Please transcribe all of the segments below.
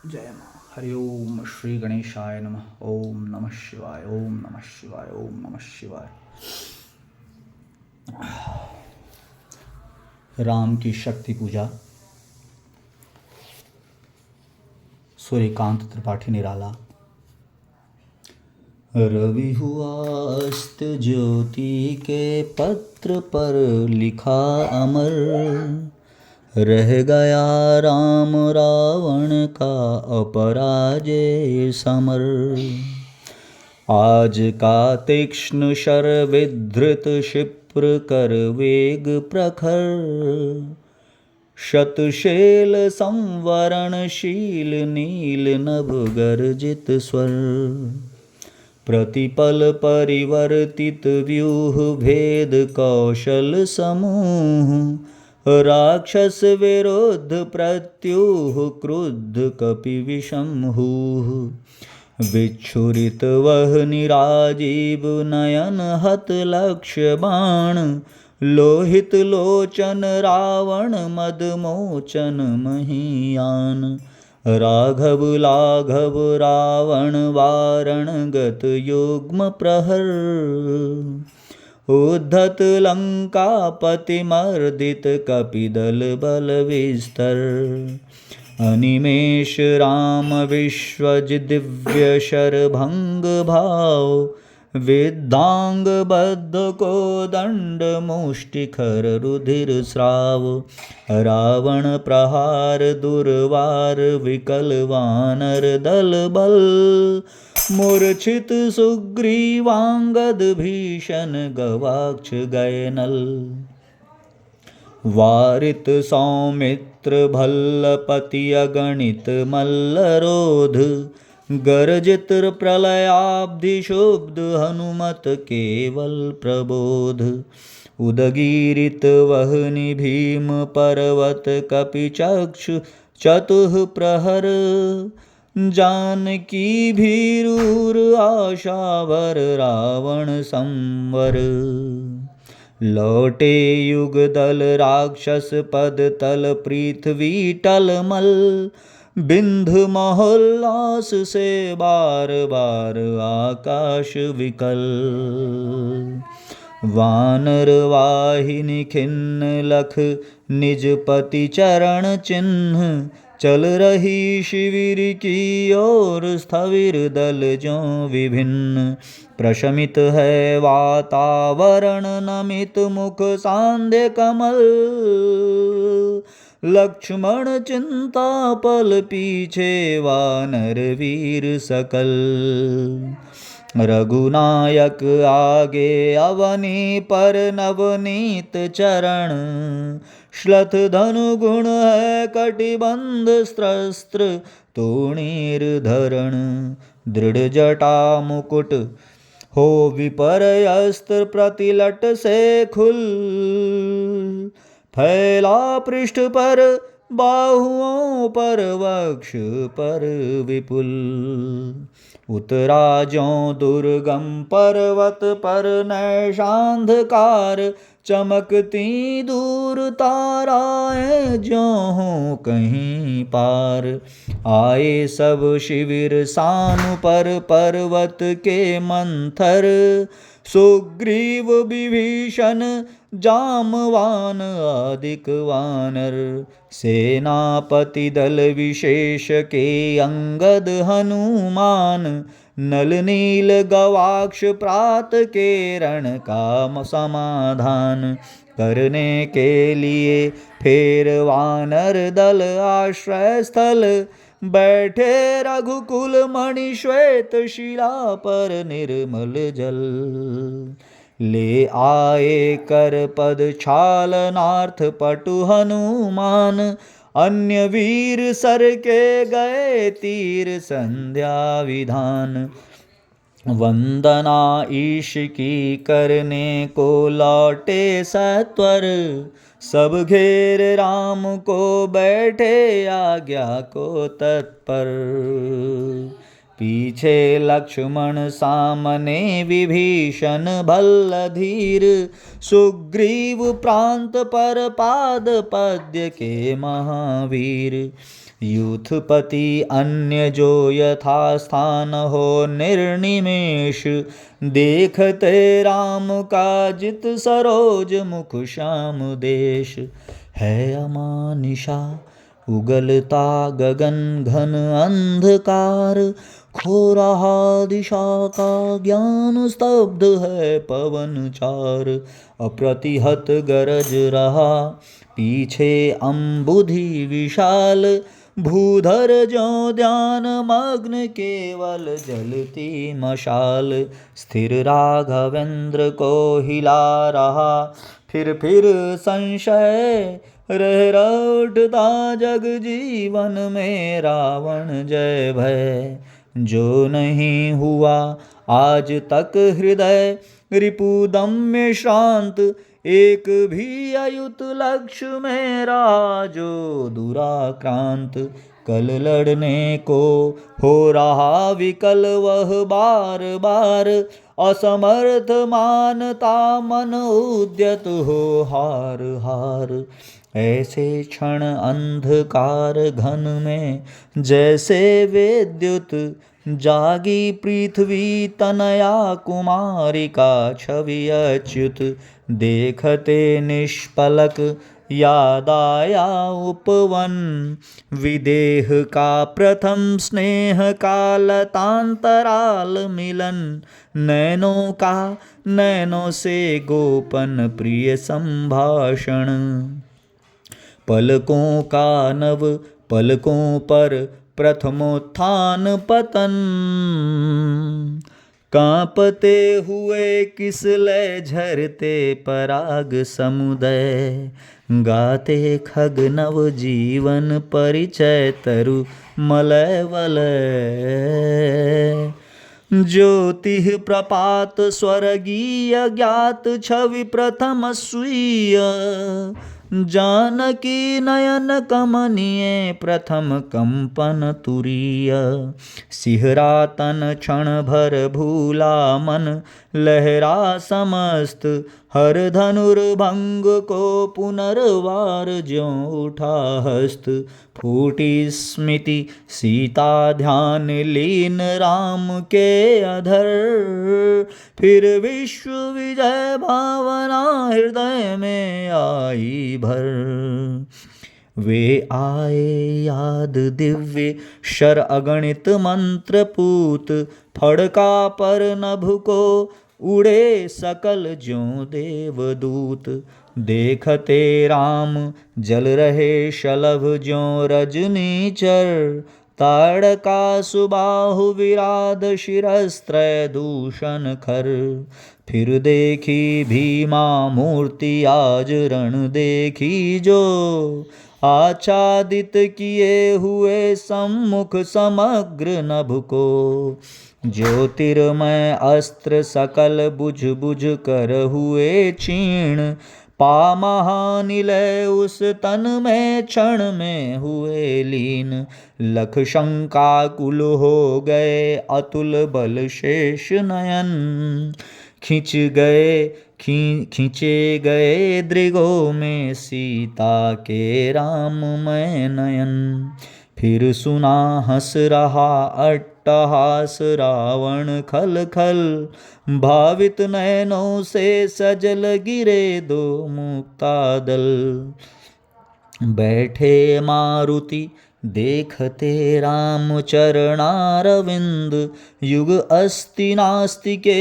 जय माँ। हरि ओम श्री गणेशाय नमः। ओम नमः शिवाय। ओम नमः शिवाय। ओम नमः शिवाय। राम की शक्ति पूजा। सूर्यकांत त्रिपाठी निराला। रवि हुआ अस्त ज्योति के पत्र पर लिखा अमर, रह गया राम रावण का अपराजय समर। आज का तीक्ष्ण शर विधृत क्षिप्र कर वेग प्रखर, शतशैल संवरणशील नील नभ गर्जित स्वर। प्रतिपल परिवर्तित व्यूह भेद कौशल समूह, राक्षस विरुद्ध प्रत्यूह क्रुद्ध कपि विषमहूः। विच्छुरित वह निराजीव नयन हत लक्ष्य बाण, लोहित लोचन रावण मदमोचन महीयान। राघव लाघव रावण वारण गत युग्म प्रहर, उद्धत लंकापति मर्दित कपिदल बल विस्तर। अनिमेष राम विश्वज दिव्य शरभंग भाव, विद्धांग बद्ध को दंड मुष्टिखर रुधिर स्राव। रावण प्रहार दुर्वार विकल वानर दल बल, मूर्छित सुग्रीवांगद भीषण गवाक्ष गए नल। वारित सौमित्र भल्लपति अगणित मल्लरोध, गर्जित प्रलयाब्धि शुब्ध हनुमत केवल प्रबोध। उदगीरित वहनि भीम पर्वत कपि चक्षु चतुः प्रहर, जानकी भीरूर आशावर रावण संवर। लौटे युग दल राक्षस पद तल पृथ्वी टलमल, बिंध महोल्लास से बार बार आकाश विकल। वानर वाहिनी खिन्न लख निज पति चरण चिन्ह, चल रही शिविर की ओर स्थविर दल ज्यों विभिन्न। प्रशमित है वातावरण नमित मुख सांध्य कमल, लक्ष्मण चिंता पल पीछे वानर वीर सकल। रघुनायक आगे अवनी पर नवनीत चरण, श्लथ धनु गुण है कटिबंध स्त्रस्त्र तोणीर धरण। दृढ़ जटा मुकुट हो विपर्यस्त्र प्रतिलट से खुल, फैला पृष्ठ पर बाहुओं पर वक्ष पर विपुल। उतरा ज्यों दुर्गम पर्वत पर नैशांधकार, चमकती दूर ताराएं ज्यों हों कहीं पार। आए सब शिविर सानु पर पर्वत के मंथर, सुग्रीव विभीषण जामवान आदिक वानर। सेनापति दल विशेष के अंगद हनुमान, नल नील गवाक्ष प्रात के रण का समाधान। करने के लिए फेर वानर दल आश्रय स्थल, बैठे रघुकुल मणि श्वेत शिला पर निर्मल जल। ले आए कर पद छालनार्थ पटु हनुमान, अन्य वीर सर के गए तीर संध्या विधान। वंदना ईश की करने को लौटे सत्वर, सब घेर राम को बैठे आज्ञा को तत्पर। पीछे लक्ष्मण सामने विभीषण भल्लधीर, सुग्रीव प्रांत पर पाद पद्य के महावीर। यूथपति अन्य जो यथा स्थान हो निर्निमेष, देखते राम का जित सरोज मुख श्याम देश। है अमानिशा उगलता गगन घन अंधकार, खो रहा दिशा का ज्ञान स्तब्ध है पवन चार। अप्रतिहत गरज रहा पीछे अम्बुधि विशाल, भूधर जो ध्यान मग्न केवल जलती मशाल। स्थिर राघवेंद्र को हिला रहा फिर संशय, रह उठता जग जीवन में रावण जय भय। जो नहीं हुआ आज तक हृदय रिपुदम्य श्रांत, एक भी अयुत लक्ष्य मेरा जो दुराक्रांत। कल लड़ने को हो रहा विकल वह बार बार, असमर्थ मानता मन उद्यत हो हार हार। ऐसे क्षण अंधकार घन में जैसे विद्युत, जागी पृथ्वी तनया कुमारिका छवि अच्युत। देखते निष्पलक याद आया उपवन, विदेह का प्रथम स्नेह का लतांतराल मिलन। नैनों से गोपन प्रिय संभाषण, पलकों का नव पलकों पर प्रथमोत्थान पतन। कांपते हुए किसलय झरते पराग समुदय, गाते खग नव जीवन परिचय तरु मलय वलय। ज्योति प्रपात स्वर्गीय ज्ञात छवि प्रथम स्वीय, जानकी नयन कमनीय प्रथम कंपन तुरीय। सिहरा तन क्षण भर भूला मन, लहरा समस्त हर धनुर्भंग को पुनर्वार ज्यों उठा हस्त। फूटी स्मृति सीता ध्यान लीन राम के अधर, फिर विश्व विजय भावना हृदय में आई भर। वे आए याद दिव्य शर अगणित मंत्र पूत, फड़का पर नभ को उड़े सकल ज्यों देवदूत। देखते राम जल रहे शलभ ज्यों रजनीचर, ताड़का सुबाहु विराध शिरस्त्रय दूषण खर। फिर देखी भीमा मूर्ति आज रण देखी जो, आच्छादित किए हुए सम्मुख समग्र नभ को। ज्योतिर्मय अस्त्र सकल बुझ बुझ कर हुए क्षीण, पा महानिलय उस तन में क्षण में हुए लीन। लख शंकाकुल हो गए अतुल बल शेष नयन, खींचे गए दृगों में सीता के राममय नयन। फिर सुना हंस रहा अट्टहास रावण खल खल, भावित नयनों से सजल गिरे दो मुक्तादल। बैठे मारुति देखते राम चरणारविंद, युग अस्ति नास्ति के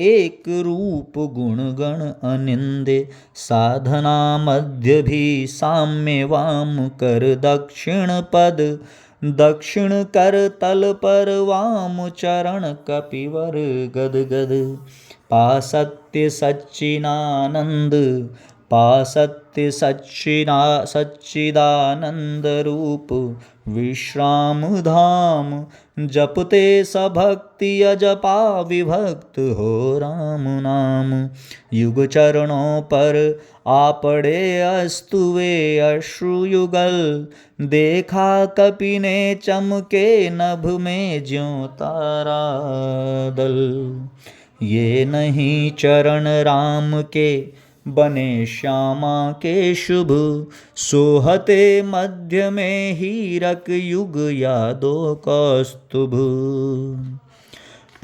एक रूप गुण गण अनिंदे। साधना मध्य भी साम्य वाम कर दक्षिण पद, दक्षिण कर तल पर वाम चरण कपिवर गद गद। पा सत्य सच्चिदानंद, पा सत्य सच्चिदानंद रूप विश्राम धाम। जपते सभक्ति अजपा विभक्त हो राम नाम। युग चरणों पर आ पड़े अस्तुवे अश्रुयुगल, देखा कपि ने चमके नभ में ज्यों तारा दल। ये नहीं चरण राम के बने श्यामा के शुभ। सोहते मध्य में हीरक युग यादो कौस्तुभ।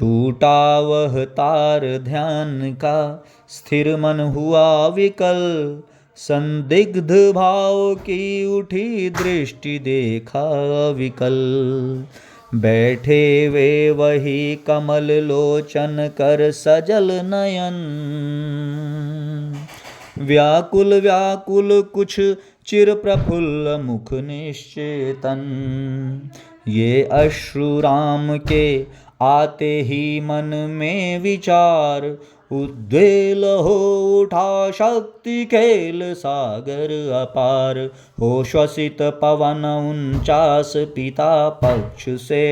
टूटा वह तार ध्यान का स्थिर मन हुआ विकल। संदिग्ध भाव की उठी दृष्टि देखा विकल। बैठे वे वही कमल लोचन कर सजल नयन। व्याकुल व्याकुल कुछ चिर प्रफुल्ल मुख निश्चेतन। ये अश्रु राम के आते ही मन में विचार। उद्वेल हो उठा शक्ति खेल सागर अपार। हो श्वसित पवन 49 पिता पक्ष से